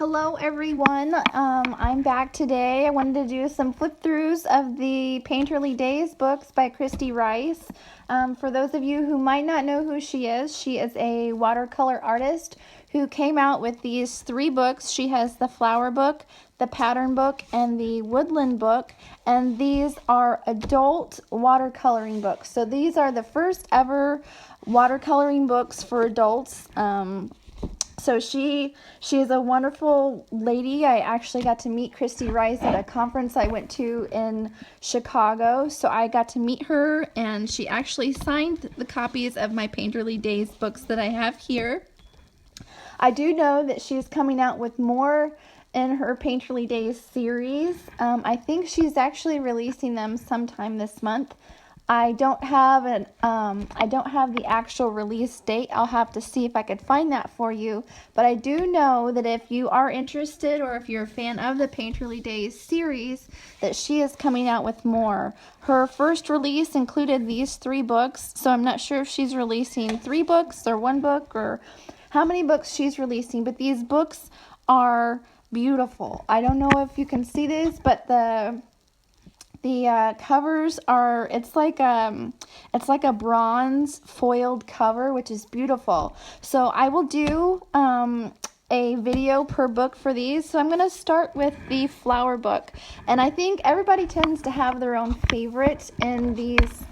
Hello everyone, I'm back today. I wanted to do some flip-throughs of the Painterly Days books by Kristy Rice. For those of you who might not know who she is a watercolor artist who came out with these 3 books. She has the flower book, the pattern book, and the woodland book, and these are adult watercoloring books. So these are the first ever watercoloring books for adults. So she is a wonderful lady. I actually got to meet Kristy Rice at a conference I went to in Chicago. So I got to meet her, and she actually signed the copies of my Painterly Days books that I have here. I do know that she's coming out with more in her Painterly Days series. I think she's actually releasing them sometime this month. I don't have the actual release date. I'll have to see if I could find that for you. But I do know that if you are interested, or if you're a fan of the Painterly Days series, that she is coming out with more. Her first release included these 3 books, so I'm not sure if she's releasing 3 books or 1 book or how many books she's releasing, but these books are beautiful. I don't know if you can see this, but the covers are, it's like a bronze foiled cover, which is beautiful. So I will do a video per book for these. So I'm going to start with the flower book, and I think everybody tends to have their own favorite in these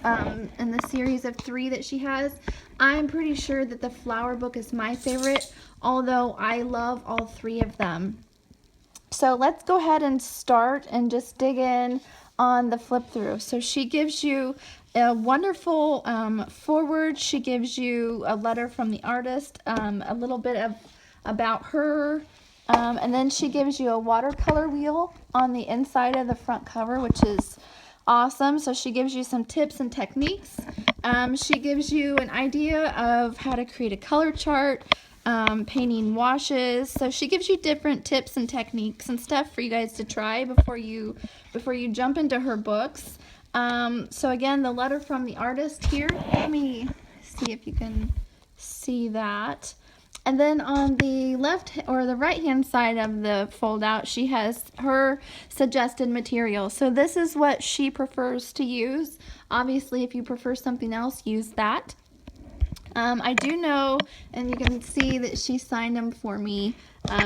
in the series of 3 that she has. I'm pretty sure that the flower book is my favorite, although I love all 3 of them. So let's go ahead and start and just dig in on the flip through. So she gives you a wonderful foreword. She gives you a letter from the artist, a little bit about her, and then she gives you a watercolor wheel on the inside of the front cover, which is awesome. So she gives you some tips and techniques. She gives you an idea of how to create a color chart, painting washes. So she gives you different tips and techniques and stuff for you guys to try before you jump into her books. So again, the letter from the artist here. Let me see if you can see that. And then on the left or the right hand side of the fold out, she has her suggested material. So this is what she prefers to use. Obviously, if you prefer something else, use that. I do know, and you can see that she signed them for me.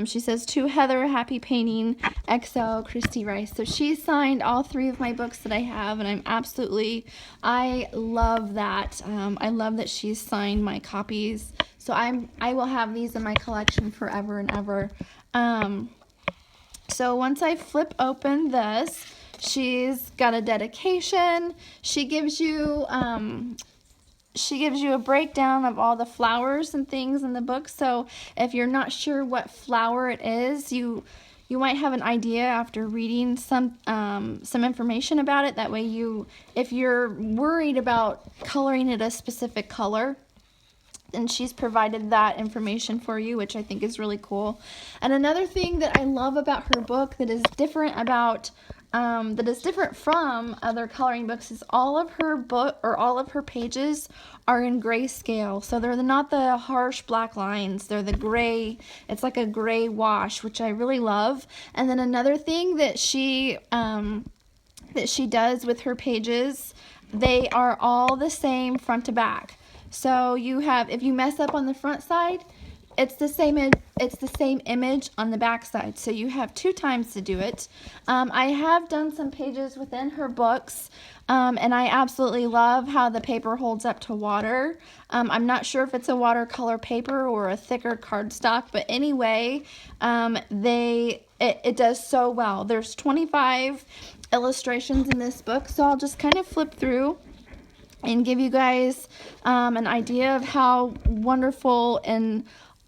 She says, "To Heather, happy painting, XL, Kristy Rice." So she signed all 3 of my books that I have, and I love that. I love that she's signed my copies. So I will have these in my collection forever and ever. So once I flip open this, she's got a dedication. She gives you a breakdown of all the flowers and things in the book. So if you're not sure what flower it is, you might have an idea after reading some information about it. That way if you're worried about coloring it a specific color, and she's provided that information for you, which I think is really cool. And another thing that I love about her book that is different from other coloring books is all of her pages are in grayscale. So they're not the harsh black lines, they're the gray. It's like a gray wash, which I really love. And then another thing that she does with her pages, they are all the same front to back. So if you mess up on the front side, it's the same image on the back side. So you have 2 times to do it. I have done some pages within her books, and I absolutely love how the paper holds up to water. I'm not sure if it's a watercolor paper or a thicker cardstock, but anyway, it does so well. There's 25 illustrations in this book, so I'll just kind of flip through and give you guys an idea of how wonderful and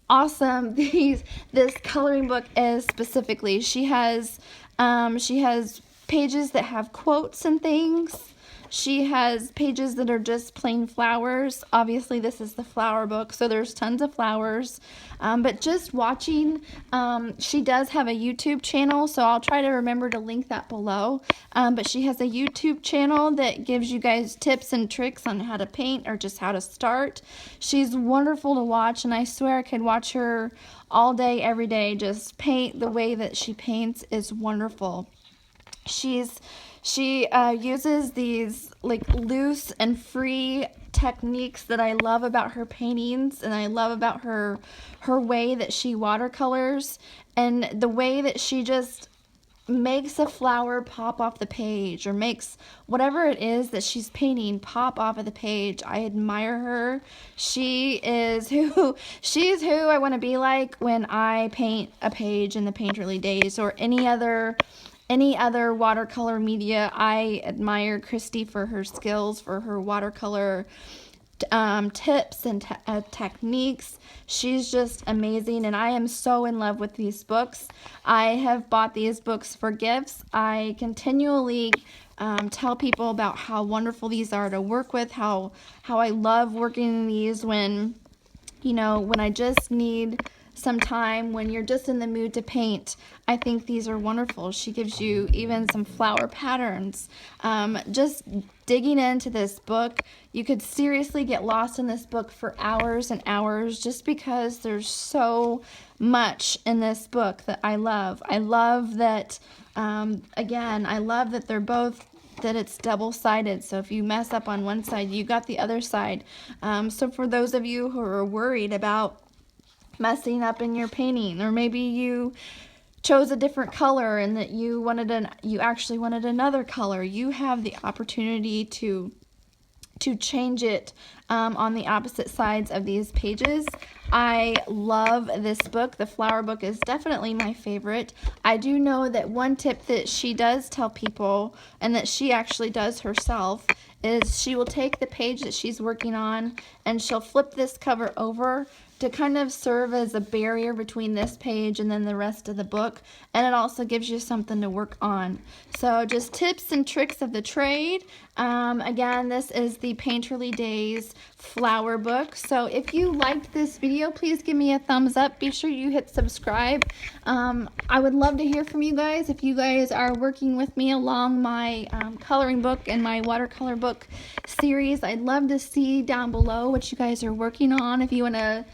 awesome this coloring book is specifically. She has pages that have quotes and things. She has pages that are just plain flowers. Obviously, this is the flower book, so there's tons of flowers. But just watching, she does have a YouTube channel, so I'll try to remember to link that below. But she has a YouTube channel that gives you guys tips and tricks on how to paint or just how to start. She's wonderful to watch, and I swear I could watch her all day, every day. Just paint the way that she paints is wonderful. She uses these like loose and free techniques that I love about her paintings, and I love about her way that she watercolors, and the way that she just makes a flower pop off the page, or makes whatever it is that she's painting pop off of the page. I admire her. She is who I want to be like when I paint a page in the Painterly Days or any other watercolor media. I admire Kristy for her skills, for her watercolor tips and techniques. She's just amazing, and I am so in love with these books. I have bought these books for gifts. I continually tell people about how wonderful these are to work with, how I love working in these when I just need some time, when you're just in the mood to paint. I think these are wonderful. She gives you even some flower patterns. Just digging into this book, you could seriously get lost in this book for hours and hours, just because there's so much in this book that I love. I love that, again, I love that that it's double-sided, so if you mess up on one side, you got the other side. So for those of you who are worried about messing up in your painting, or maybe you chose a different color and that you actually wanted another color, you have the opportunity to change it on the opposite sides of these pages. I love this book. The flower book is definitely my favorite. I do know that one tip that she does tell people, and that she actually does herself, is she will take the page that she's working on and she'll flip this cover over to kind of serve as a barrier between this page and then the rest of the book, and it also gives you something to work on. So just tips and tricks of the trade. Again, this is the Painterly Days flower book. So if you liked this video, please give me a thumbs up. Be sure you hit subscribe. I would love to hear from you guys. If you guys are working with me along my coloring book and my watercolor book series, I'd love to see down below what you guys are working on. If you want to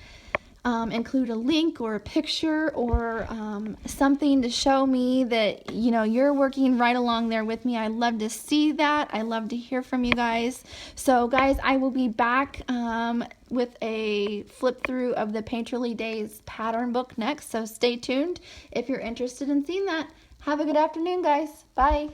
include a link or a picture or something to show me that you're working right along there with me, I love to see that. I love to hear from you guys. So guys, I will be back with a flip through of the Painterly Days pattern book next, so stay tuned if you're interested in seeing that. Have a good afternoon, guys. Bye.